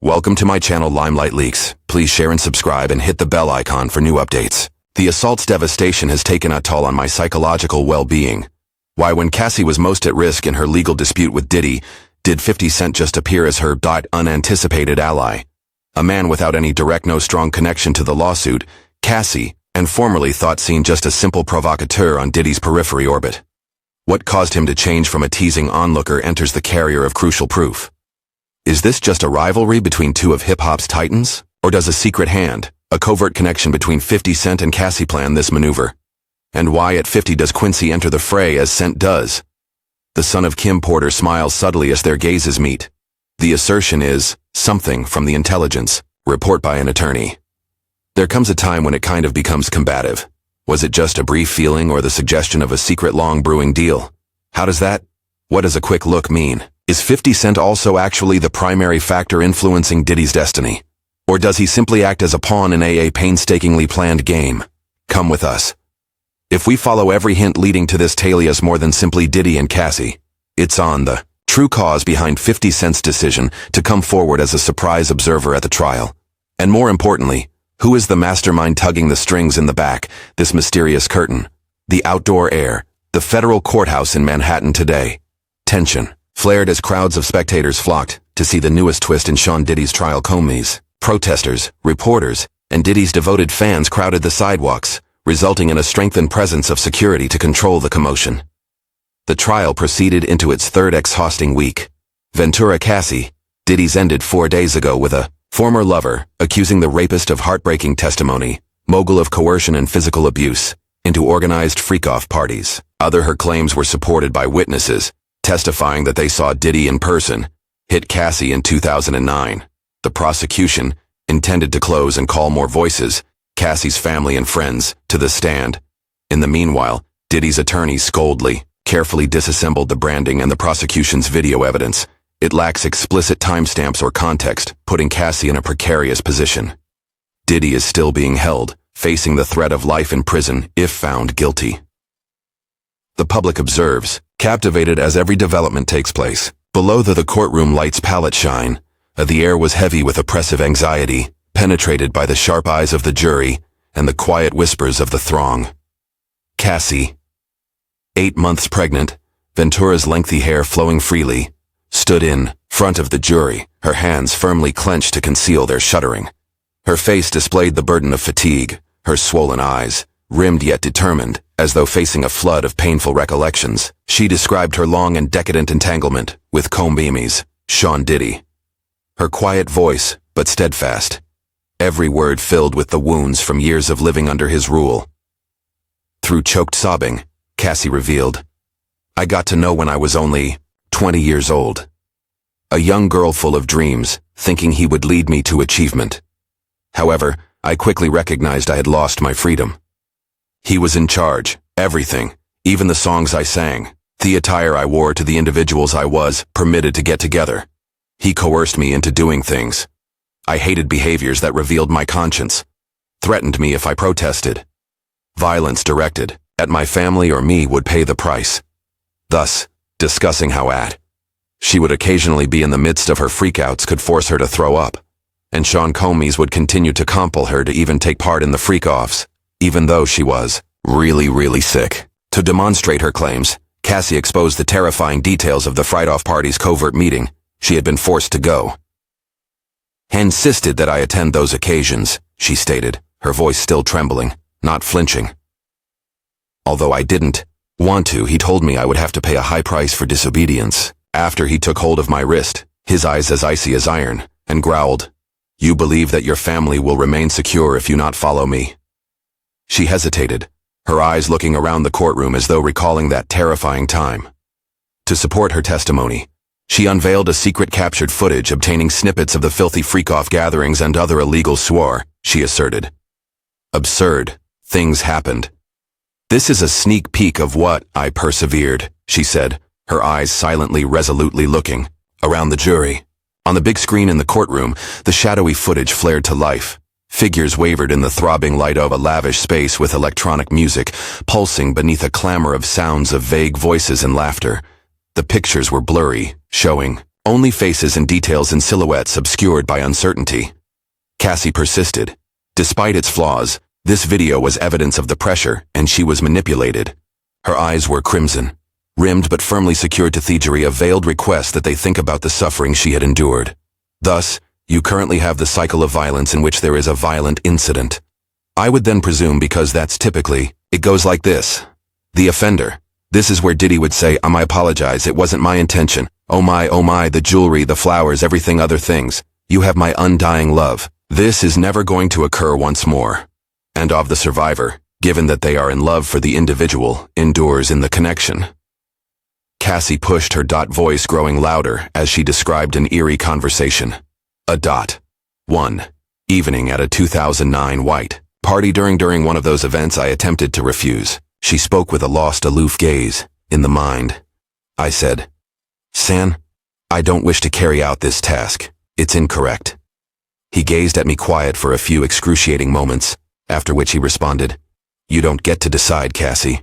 Welcome to my channel Limelight Leaks. Please share and subscribe and hit the bell icon for new updates. The assault's devastation has taken a toll on my psychological well-being. Why, when Cassie was most at risk in her legal dispute with Diddy, did 50 Cent just appear as her unanticipated ally? A man without any direct, no strong connection to the lawsuit, Cassie, and formerly thought seen just a simple provocateur on Diddy's periphery orbit. What caused him to change from a teasing onlooker enters the carrier of crucial proof. Is this just a rivalry between two of hip-hop's titans? Or does a secret hand, a covert connection between 50 Cent and Cassie plan this maneuver? And why at 50 does Quincy enter the fray as Cent does? The son of Kim Porter smiles subtly as their gazes meet. The assertion is, something from the intelligence, report by an attorney. There comes a time when it kind of becomes combative. Was it just a brief feeling or the suggestion of a secret long brewing deal? What does a quick look mean? Is 50 Cent also actually the primary factor influencing Diddy's destiny? Or does he simply act as a pawn in a painstakingly planned game? Come with us. If we follow every hint leading to this tale as more than simply Diddy and Cassie, it's on the true cause behind 50 Cent's decision to come forward as a surprise observer at the trial. And more importantly, who is the mastermind tugging the strings in the back, this mysterious curtain? The outdoor air, the federal courthouse in Manhattan today. Tension flared as crowds of spectators flocked to see the newest twist in Sean Diddy's trial. Commies, protesters, reporters, and Diddy's devoted fans crowded the sidewalks, resulting in a strengthened presence of security to control the commotion. The trial proceeded into its third exhausting week. Ventura Cassie, Diddy's ended 4 days ago with a former lover accusing the rapist of heartbreaking testimony, mogul of coercion and physical abuse, into organized freak-off parties. Her claims were supported by witnesses, testifying that they saw Diddy in person, hit Cassie in 2009. The prosecution, intended to close and call more voices, Cassie's family and friends, to the stand. In the meanwhile, Diddy's attorneys scoldly, carefully disassembled the branding and the prosecution's video evidence. It lacks explicit timestamps or context, putting Cassie in a precarious position. Diddy is still being held, facing the threat of life in prison if found guilty. The public observes, captivated as every development takes place. Below the courtroom lights palette shine. The air was heavy with oppressive anxiety, penetrated by the sharp eyes of the jury and the quiet whispers of the throng. Cassie, 8 months pregnant, Ventura's lengthy hair flowing freely, stood in front of the jury, her hands firmly clenched to conceal their shuddering. Her face displayed the burden of fatigue, her swollen eyes, rimmed yet determined, as though facing a flood of painful recollections. She described her long and decadent entanglement with Combimi's Sean Diddy. Her quiet voice, but steadfast. Every word filled with the wounds from years of living under his rule. Through choked sobbing, Cassie revealed, "I got to know when I was only 20 years old. A young girl full of dreams, thinking he would lead me to achievement. However, I quickly recognized I had lost my freedom. He was in charge, everything, even the songs I sang, the attire I wore to the individuals I was permitted to get together. He coerced me into doing things. I hated behaviors that revealed my conscience, threatened me if I protested. Violence directed at my family or me would pay the price." Thus, discussing how she would occasionally be in the midst of her freakouts could force her to throw up, and Sean Combs would continue to compel her to even take part in the freak-offs, even though she was really sick. To demonstrate her claims, Cassie exposed the terrifying details of the fright-off party's covert meeting she had been forced to go. "He insisted that I attend those occasions," she stated, her voice still trembling, not flinching. "Although I didn't want to, he told me I would have to pay a high price for disobedience. After he took hold of my wrist, his eyes as icy as iron, and growled, 'You believe that your family will remain secure if you not follow me?'" She hesitated, her eyes looking around the courtroom as though recalling that terrifying time. To support her testimony, she unveiled a secret captured footage obtaining snippets of the filthy freak-off gatherings and other illegal swore, she asserted. "Absurd things happened. This is a sneak peek of what I persevered," she said, her eyes silently, resolutely looking around the jury. On the big screen in the courtroom, the shadowy footage flared to life. Figures wavered in the throbbing light of a lavish space with electronic music pulsing beneath a clamor of sounds of vague voices and laughter. The pictures were blurry, showing Only faces and details in silhouettes obscured by uncertainty. Cassie persisted. Despite its flaws, this video was evidence of the pressure, and she was manipulated. Her eyes were crimson, rimmed but firmly secured to thievery, a veiled request that they think about the suffering she had endured. Thus, you currently have the cycle of violence in which there is a violent incident. I would then presume, because that's typically, it goes like this. The offender. This is where Diddy would say, I apologize, it wasn't my intention. Oh my, the jewelry, the flowers, everything, other things. You have my undying love. This is never going to occur once more. And of the survivor, given that they are in love for the individual, endures in the connection. Cassie pushed, her voice growing louder as she described an eerie conversation. 1. Evening at a 2009 white party. During one of those events I attempted to refuse. She spoke with a lost, aloof gaze. In the mind. I said, San, I don't wish to carry out this task. It's incorrect. He gazed at me quiet for a few excruciating moments, after which he responded, You don't get to decide, Cassie.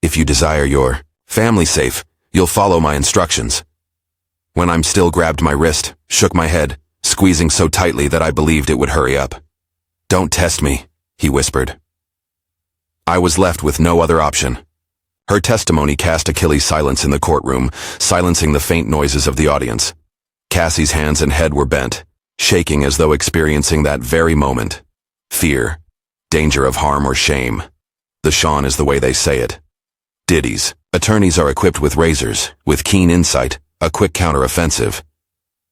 If you desire your family safe, you'll follow my instructions. When I'm still grabbed my wrist, shook my head, squeezing so tightly that I believed it would hurry up. Don't test me, he whispered. I was left with no other option. Her testimony cast Achilles' silence in the courtroom, silencing the faint noises of the audience. Cassie's hands and head were bent, shaking as though experiencing that very moment. Fear, danger of harm or shame. The Sean is the way they say it. Diddy's attorneys are equipped with razors, with keen insight, a quick counter-offensive.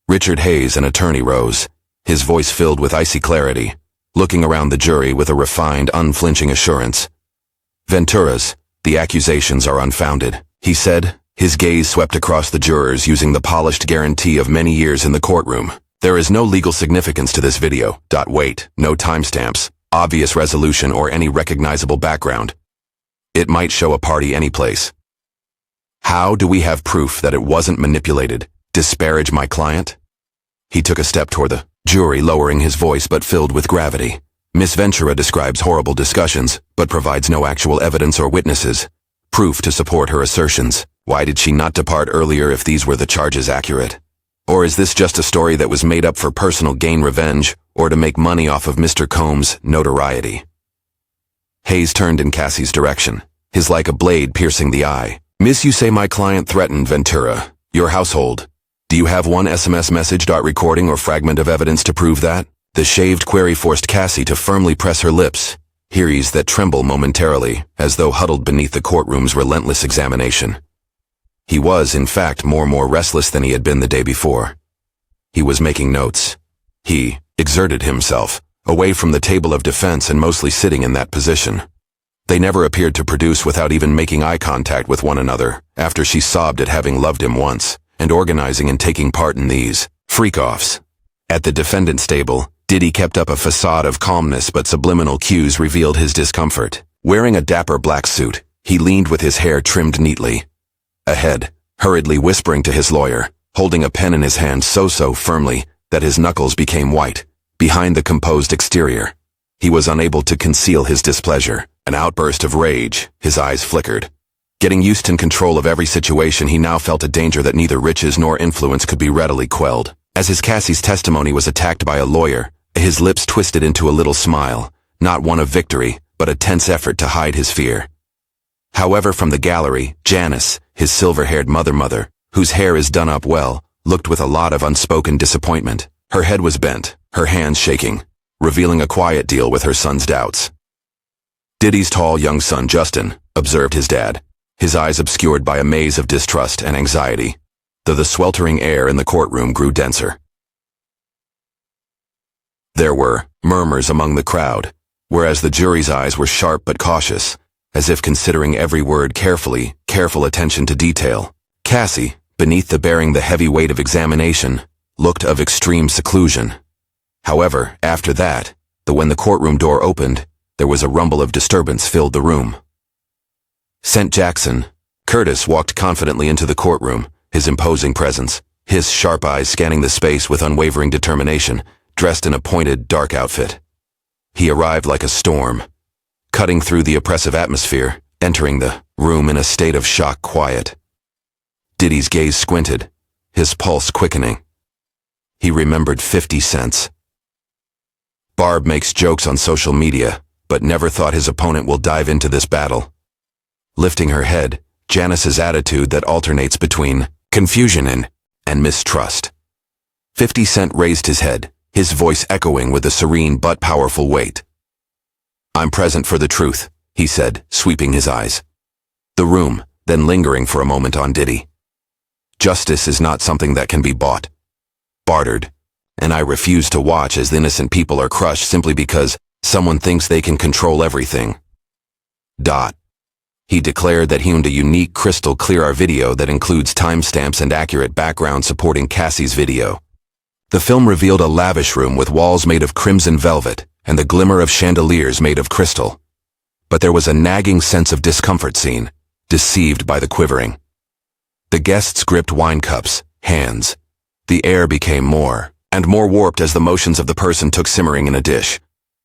Richard Hayes, an attorney, rose, his voice filled with icy clarity, looking around the jury with a refined, unflinching assurance. Ventura's, the accusations are unfounded, he said, his gaze swept across the jurors using the polished guarantee of many years in the courtroom. There is no legal significance to this video. Wait, no timestamps, obvious resolution, or any recognizable background. It might show a party anyplace. How do we have proof that it wasn't manipulated? Disparage my client? He took a step toward the jury, lowering his voice but filled with gravity. Miss Ventura describes horrible discussions, but provides no actual evidence or witnesses. Proof to support her assertions. Why did she not depart earlier if these were the charges accurate? Or is this just a story that was made up for personal gain, revenge, or to make money off of Mr. Combs' notoriety? Hayes turned in Cassie's direction, his like a blade piercing the eye. Miss, you say my client threatened Ventura, your household. Do you have one SMS message, recording, or fragment of evidence to prove that? The shaved query forced Cassie to firmly press her lips, ears that tremble momentarily, as though huddled beneath the courtroom's relentless examination. He was, in fact, more restless than he had been the day before. He was making notes. He exerted himself, away from the table of defense and mostly sitting in that position. They never appeared to produce without even making eye contact with one another, after she sobbed at having loved him once, and organizing and taking part in these freak-offs. At the defendant's table, Diddy kept up a facade of calmness, but subliminal cues revealed his discomfort. Wearing a dapper black suit, he leaned with his hair trimmed neatly. Ahead, hurriedly whispering to his lawyer, holding a pen in his hand so firmly that his knuckles became white. Behind the composed exterior, he was unable to conceal his displeasure, an outburst of rage. His eyes flickered. Getting used to control of every situation, he now felt a danger that neither riches nor influence could be readily quelled. As his Cassie's testimony was attacked by a lawyer, his lips twisted into a little smile, not one of victory, but a tense effort to hide his fear. However, from the gallery, Janice, his silver-haired mother, whose hair is done up well, looked with a lot of unspoken disappointment. Her head was bent, her hands shaking, revealing a quiet deal with her son's doubts. Diddy's tall young son, Justin, observed his dad, his eyes obscured by a maze of distrust and anxiety, though the sweltering air in the courtroom grew denser. There were murmurs among the crowd, whereas the jury's eyes were sharp but cautious, as if considering every word carefully, careful attention to detail. Cassie, beneath bearing the heavy weight of examination, looked of extreme seclusion. However, after that, when the courtroom door opened, there was a rumble of disturbance filled the room. St. Jackson, Curtis walked confidently into the courtroom, his imposing presence, his sharp eyes scanning the space with unwavering determination, dressed in a pointed, dark outfit. He arrived like a storm, cutting through the oppressive atmosphere, entering the room in a state of shocked quiet. Diddy's gaze squinted, his pulse quickening. He remembered 50 cents. Barb makes jokes on social media, but never thought his opponent will dive into this battle. Lifting her head, Janice's attitude that alternates between confusion and mistrust. 50 Cent raised his head, his voice echoing with a serene but powerful weight. "I'm present for the truth," he said, sweeping his eyes. The room, then lingering for a moment on Diddy. "Justice is not something that can be bought, bartered, and I refuse to watch as innocent people are crushed simply because someone thinks they can control everything." He declared that he owned a unique crystal clear video that includes timestamps and accurate background supporting Cassie's video. The film revealed a lavish room with walls made of crimson velvet and the glimmer of chandeliers made of crystal. But there was a nagging sense of discomfort seen, deceived by the quivering. The guests gripped wine cups, hands. The air became more and more warped as the motions of the person took simmering in a dish.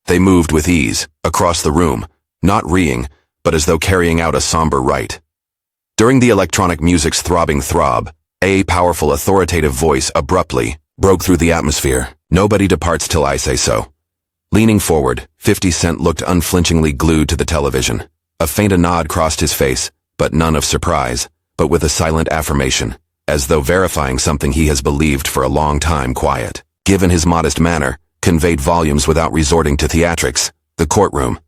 They moved with ease, across the room, not reeing, but as though carrying out a somber rite. During the electronic music's throbbing throb, a powerful authoritative voice abruptly broke through the atmosphere. "Nobody departs till I say so." Leaning forward, 50 Cent looked unflinchingly glued to the television. A faint nod crossed his face, but none of surprise, but with a silent affirmation, as though verifying something he has believed for a long time. Quiet, given his modest manner, conveyed volumes without resorting to theatrics. The courtroom.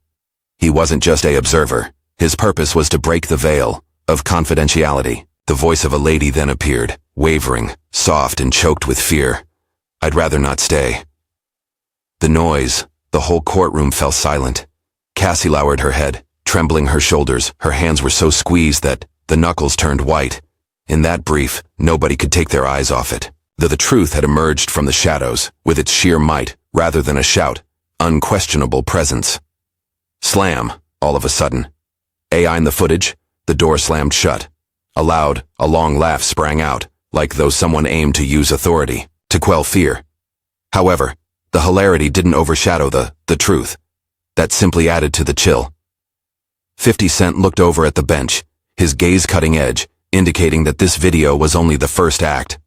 He wasn't just an observer. His purpose was to break the veil of confidentiality. The voice of a lady then appeared, wavering, soft and choked with fear. "I'd rather not stay." The noise, the whole courtroom fell silent. Cassie lowered her head, trembling her shoulders. Her hands were so squeezed that the knuckles turned white. In that brief, nobody could take their eyes off it. Though the truth had emerged from the shadows, with its sheer might, rather than a shout, unquestionable presence. Slam, all of a sudden. AI in the footage, the door slammed shut. Aloud, a long laugh sprang out, like though someone aimed to use authority to quell fear. However, the hilarity didn't overshadow the truth. That simply added to the chill. 50 Cent looked over at the bench, his gaze cutting edge, indicating that this video was only the first act.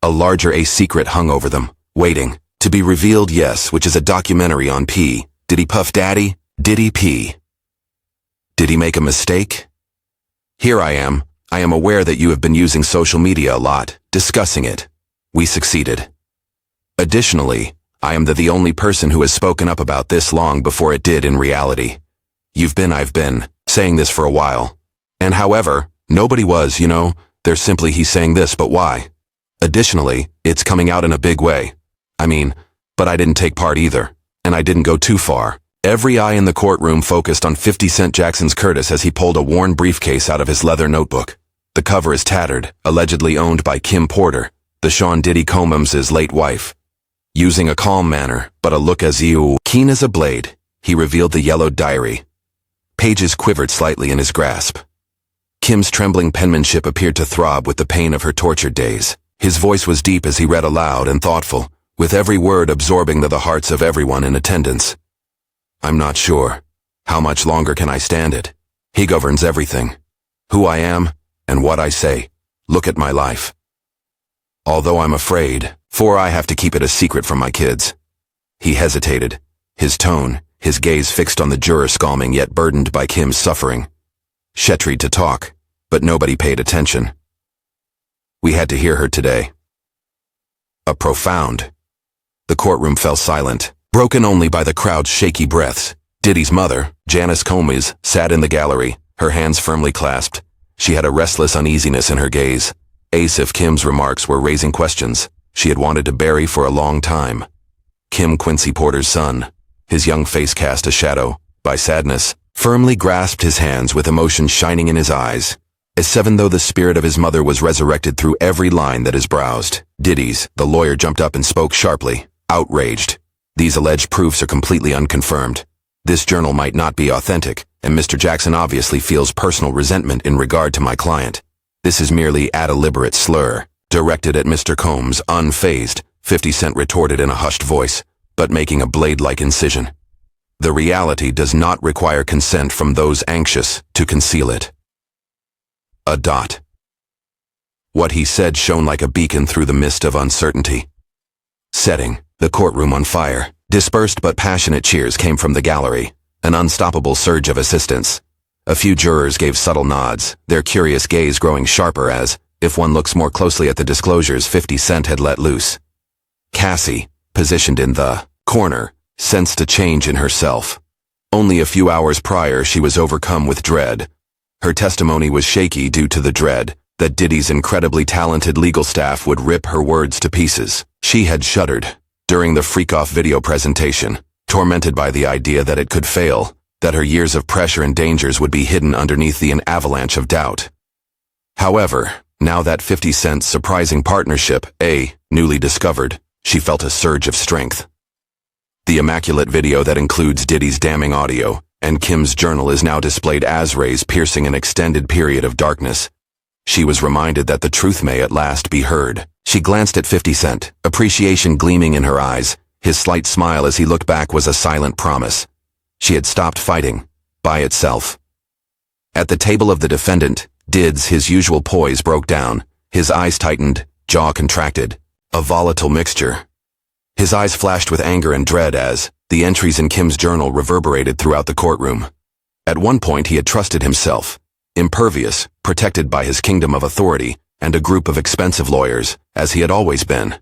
A larger secret hung over them, waiting to be revealed. Yes, which is a documentary on P. Did he Puff Daddy? Diddy P. Did he make a mistake? Here I am aware that you have been using social media a lot, discussing it. We succeeded. Additionally, I am the only person who has spoken up about this long before it did in reality. I've been saying this for a while. And however, nobody was, they're simply he's saying this, but why? Additionally, it's coming out in a big way. But I didn't take part either, and I didn't go too far. Every eye in the courtroom focused on 50 Cent Jackson's Curtis as he pulled a worn briefcase out of his leather notebook. The cover is tattered, allegedly owned by Kim Porter, the Sean Diddy Combs' late wife. Using a calm manner, but a look as keen as a blade, he revealed the yellowed diary. Pages quivered slightly in his grasp. Kim's trembling penmanship appeared to throb with the pain of her tortured days. His voice was deep as he read aloud and thoughtful, with every word absorbing the hearts of everyone in attendance. "I'm not sure. How much longer can I stand it? He governs everything. Who I am and what I say. Look at my life. Although I'm afraid, for I have to keep it a secret from my kids." He hesitated, his tone, his gaze fixed on the juror scalding yet burdened by Kim's suffering. She tried to talk, but nobody paid attention. We had to hear her today. A profound. The courtroom fell silent, broken only by the crowd's shaky breaths. Diddy's mother, Janice Combs, sat in the gallery, her hands firmly clasped. She had a restless uneasiness in her gaze, as if Kim's remarks were raising questions she had wanted to bury for a long time. Kim Quincy Porter's son, his young face cast a shadow, by sadness, firmly grasped his hands with emotion shining in his eyes, as even though the spirit of his mother was resurrected through every line that is browsed. Diddy's, the lawyer jumped up and spoke sharply, outraged. These alleged proofs are completely unconfirmed. This journal might not be authentic, and Mr. Jackson obviously feels personal resentment in regard to my client. This is merely a deliberate slur, directed at Mr. Combs. Unfazed, 50 Cent retorted in a hushed voice, but making a blade-like incision. The reality does not require consent from those anxious to conceal it. What he said shone like a beacon through the mist of uncertainty. Setting, the courtroom on fire. Dispersed but passionate cheers came from the gallery, an unstoppable surge of assistance. A few jurors gave subtle nods, their curious gaze growing sharper as, if one looks more closely at the disclosures 50 Cent had let loose. Cassie, positioned in the corner, sensed a change in herself. Only a few hours prior she was overcome with dread. Her testimony was shaky due to the dread that Diddy's incredibly talented legal staff would rip her words to pieces. She had shuddered during the freak-off video presentation, tormented by the idea that it could fail, that her years of pressure and dangers would be hidden underneath an avalanche of doubt. However, now that 50 Cent's surprising partnership, newly discovered, she felt a surge of strength. The immaculate video that includes Diddy's damning audio and Kim's journal is now displayed as rays piercing an extended period of darkness. She was reminded that the truth may at last be heard. She glanced at 50 Cent, appreciation gleaming in her eyes. His slight smile as he looked back was a silent promise. She had stopped fighting, by itself. At the table of the defendant, Dids, his usual poise broke down. His eyes tightened, jaw contracted, a volatile mixture. His eyes flashed with anger and dread as the entries in Kim's journal reverberated throughout the courtroom. At one point he had trusted himself, impervious, protected by his kingdom of authority and a group of expensive lawyers, as he had always been.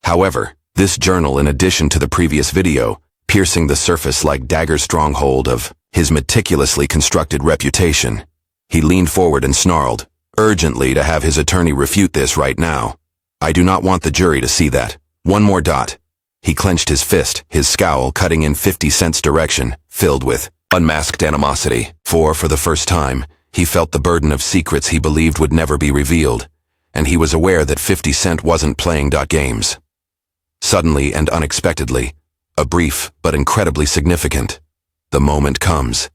However, this journal, in addition to the previous video, piercing the surface like dagger stronghold of his meticulously constructed reputation. He leaned forward and snarled, urgently, to have his attorney refute this right now. I do not want the jury to see that. One more dot. He clenched his fist, his scowl cutting in 50 Cent's direction, filled with unmasked animosity. For the first time, he felt the burden of secrets he believed would never be revealed, and he was aware that 50 Cent wasn't playing games. Suddenly and unexpectedly, a brief but incredibly significant, the moment comes.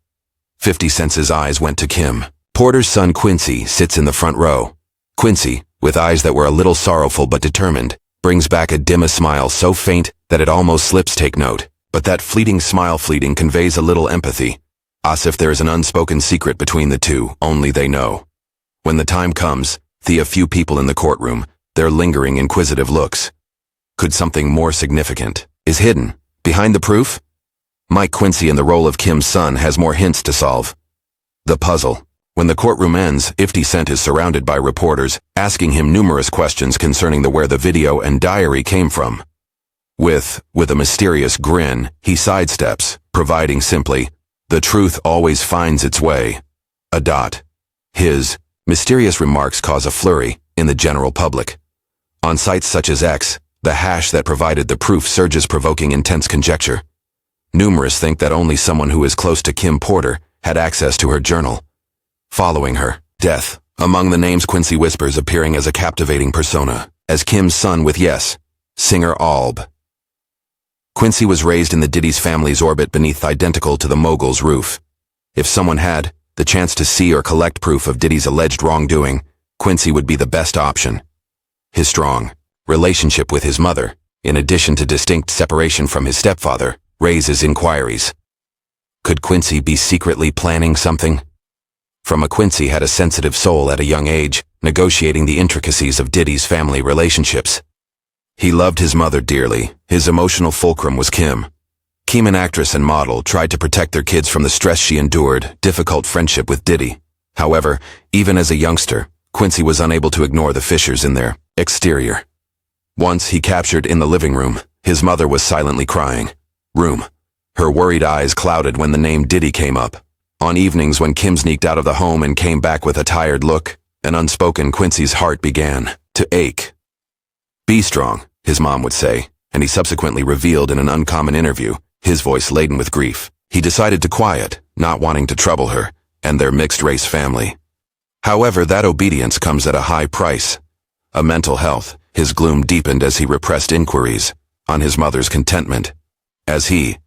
50 Cent's eyes went to Kim. Porter's son Quincy sits in the front row. Quincy, with eyes that were a little sorrowful but determined, brings back a dim smile so faint that it almost slips take note, but that fleeting smile conveys a little empathy, as if there is an unspoken secret between the two, only they know. When the time comes, a few people in the courtroom, their lingering inquisitive looks. Could something more significant is hidden behind the proof? Mike Quincy in the role of Kim's son has more hints to solve. The puzzle. When the courtroom ends, 50 Cent is surrounded by reporters, asking him numerous questions concerning where the video and diary came from. With a mysterious grin, he sidesteps, providing simply, the truth always finds its way. A dot. His mysterious remarks cause a flurry in the general public. On sites such as X, the hash that provided the proof surges, provoking intense conjecture. Numerous think that only someone who is close to Kim Porter had access to her journal. Following her death, among the names Quincy whispers appearing as a captivating persona, as Kim's son with singer Alb. Quincy was raised in the Diddy's family's orbit beneath identical to the mogul's roof. If someone had the chance to see or collect proof of Diddy's alleged wrongdoing, Quincy would be the best option. His strong relationship with his mother, in addition to distinct separation from his stepfather, raises inquiries. Could Quincy be secretly planning something? Quincy had a sensitive soul at a young age, negotiating the intricacies of Diddy's family relationships. He loved his mother dearly. His emotional fulcrum was Kim. Kim, an actress and model, tried to protect their kids from the stress she endured, difficult friendship with Diddy. However, even as a youngster, Quincy was unable to ignore the fissures in their exterior. Once he captured in the living room, his mother was silently crying. Her worried eyes clouded when the name Diddy came up. On evenings when Kim sneaked out of the home and came back with a tired look, an unspoken Quincy's heart began to ache. Be strong, his mom would say, and he subsequently revealed in an uncommon interview, his voice laden with grief. He decided to quiet, not wanting to trouble her and their mixed-race family. However, that obedience comes at a high price. A mental health. His gloom deepened as he repressed inquiries on his mother's contentment. As he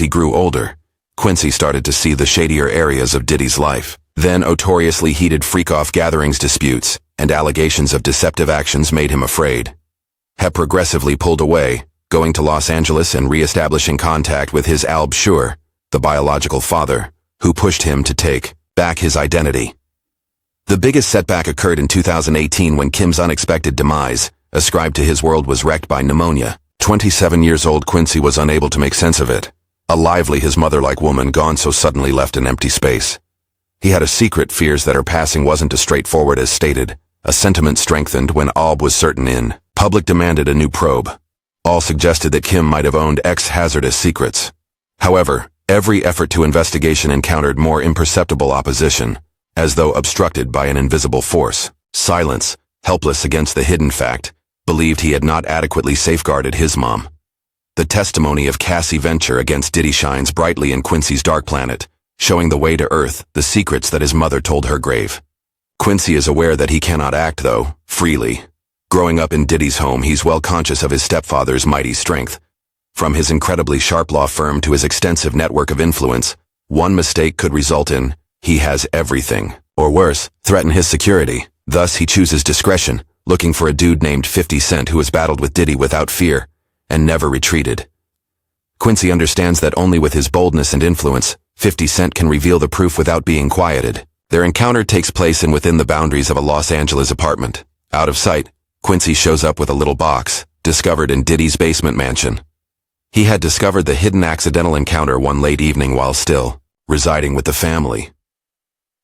grew older, Quincy started to see the shadier areas of Diddy's life. Then notoriously heated freak-off gatherings, disputes, and allegations of deceptive actions made him afraid. Had progressively pulled away, going to Los Angeles and re-establishing contact with his Alb Shur, the biological father, who pushed him to take back his identity. The biggest setback occurred in 2018 when Kim's unexpected demise, ascribed to his world, was wrecked by pneumonia. 27 years old Quincy was unable to make sense of it. A lively, his mother-like woman gone so suddenly left an empty space. He had a secret fears that her passing wasn't as straightforward as stated. A sentiment strengthened when Alb was certain in. Public demanded a new probe. All suggested that Kim might have owned hazardous secrets. However, every effort to investigation encountered more imperceptible opposition, as though obstructed by an invisible force. Silence, helpless against the hidden fact, believed he had not adequately safeguarded his mom. The testimony of Cassie Venture against Diddy shines brightly in Quincy's dark planet, showing the way to earth the secrets that his mother told her grave. Quincy is aware that he cannot act, though, freely. Growing up in Diddy's home, he's well conscious of his stepfather's mighty strength. From his incredibly sharp law firm to his extensive network of influence, one mistake could result in, he has everything, or worse, threaten his security. Thus he chooses discretion, looking for a dude named 50 Cent who has battled with Diddy without fear, and never retreated. Quincy understands that only with his boldness and influence, 50 Cent can reveal the proof without being quieted. Their encounter takes place in within the boundaries of a Los Angeles apartment. Out of sight, Quincy shows up with a little box, discovered in Diddy's basement mansion. He had discovered the hidden accidental encounter one late evening while still residing with the family.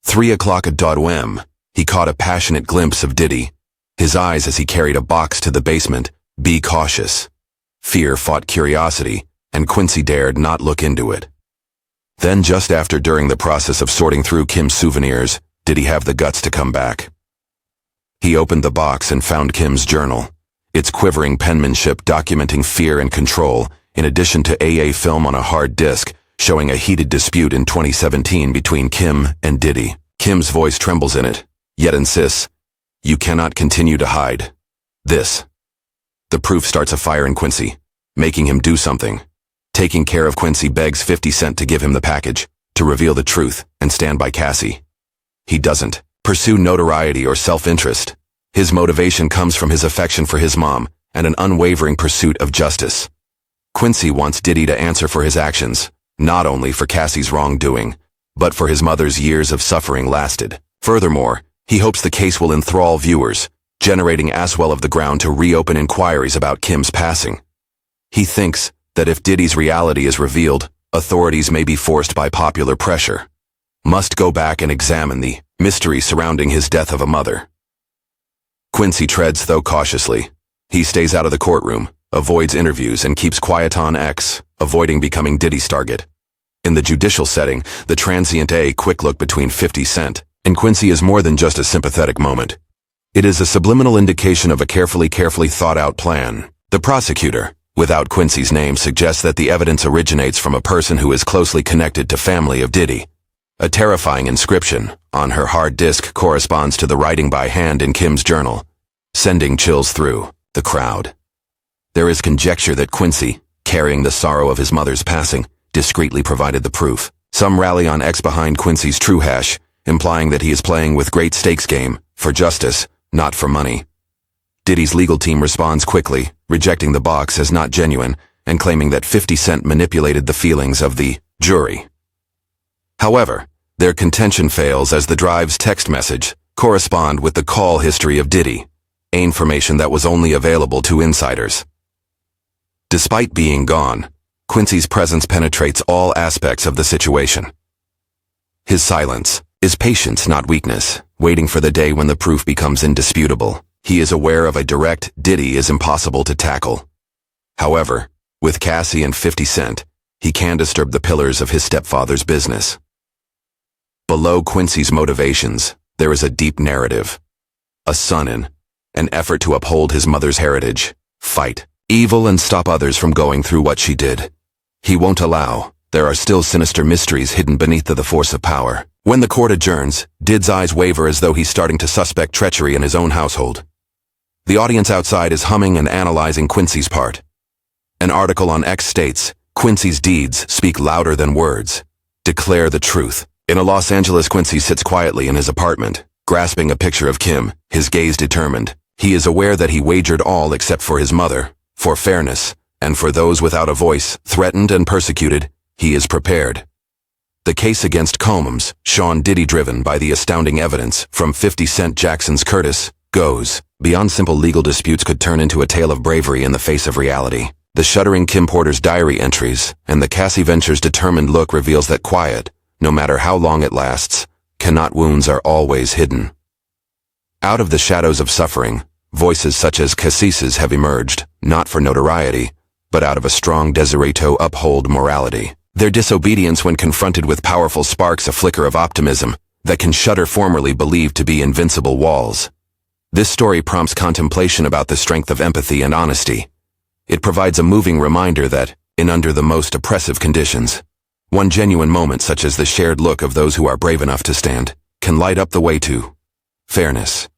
3 o'clock at .m, he caught a passionate glimpse of Diddy, his eyes as he carried a box to the basement. Be cautious. Fear fought curiosity, and Quincy dared not look into it. Then just after, during the process of sorting through Kim's souvenirs, did he have the guts to come back. He opened the box and found Kim's journal, its quivering penmanship documenting fear and control, in addition to AA film on a hard disk, showing a heated dispute in 2017 between Kim and Diddy. Kim's voice trembles in it, yet insists, "You cannot continue to hide this." The proof starts a fire in Quincy, making him do something. Taking care of Quincy begs 50 Cent to give him the package, to reveal the truth and stand by Cassie. He doesn't pursue notoriety or self-interest. His motivation comes from his affection for his mom and an unwavering pursuit of justice. Quincy wants Diddy to answer for his actions, not only for Cassie's wrongdoing, but for his mother's years of suffering lasted. Furthermore, he hopes the case will enthrall viewers, generating as well of the ground to reopen inquiries about Kim's passing. He thinks that if Diddy's reality is revealed, authorities may be forced by popular pressure. Must go back and examine the mystery surrounding his death of a mother. Quincy treads, though, cautiously. He stays out of the courtroom, avoids interviews, and keeps quiet on X, avoiding becoming Diddy's target. In the judicial setting, the transient quick look between 50 Cent and Quincy is more than just a sympathetic moment. It is a subliminal indication of a carefully thought-out plan. The prosecutor, without Quincy's name, suggests that the evidence originates from a person who is closely connected to family of Diddy. A terrifying inscription on her hard disk corresponds to the writing by hand in Kim's journal, sending chills through the crowd. There is conjecture that Quincy, carrying the sorrow of his mother's passing, discreetly provided the proof. Some rally on X behind Quincy's true hash, implying that he is playing with great stakes game, for justice, not for money. Diddy's legal team responds quickly, rejecting the box as not genuine, and claiming that 50 Cent manipulated the feelings of the jury. However, their contention fails as the drive's text message correspond with the call history of Diddy, information that was only available to insiders. Despite being gone, Quincy's presence penetrates all aspects of the situation. His silence is patience, not weakness, waiting for the day when the proof becomes indisputable. He is aware of a direct Diddy is impossible to tackle. However, with Cassie and 50 Cent, he can disturb the pillars of his stepfather's business. Below Quincy's motivations, there is a deep narrative. A son in an effort to uphold his mother's heritage, fight evil and stop others from going through what she did. He won't allow. There are still sinister mysteries hidden beneath the force of power. When the court adjourns, Did's eyes waver as though he's starting to suspect treachery in his own household. The audience outside is humming and analyzing Quincy's part. An article on X states, Quincy's deeds speak louder than words. Declare the truth. In a Los Angeles, Quincy sits quietly in his apartment, grasping a picture of Kim, his gaze determined. He is aware that he wagered all except for his mother, for fairness, and for those without a voice, threatened and persecuted. He is prepared. The case against Combs, Sean Diddy, driven by the astounding evidence from 50 Cent Jackson's Curtis, goes beyond simple legal disputes, could turn into a tale of bravery in the face of reality. The shuddering Kim Porter's diary entries and the Cassie Ventures' determined look reveals that quiet, no matter how long it lasts, cannot wounds are always hidden. Out of the shadows of suffering, voices such as Cassie's have emerged, not for notoriety, but out of a strong desire to uphold morality. Their disobedience when confronted with powerful sparks a flicker of optimism that can shatter formerly believed to be invincible walls. This story prompts contemplation about the strength of empathy and honesty. It provides a moving reminder that, in under the most oppressive conditions, one genuine moment such as the shared look of those who are brave enough to stand, can light up the way to fairness.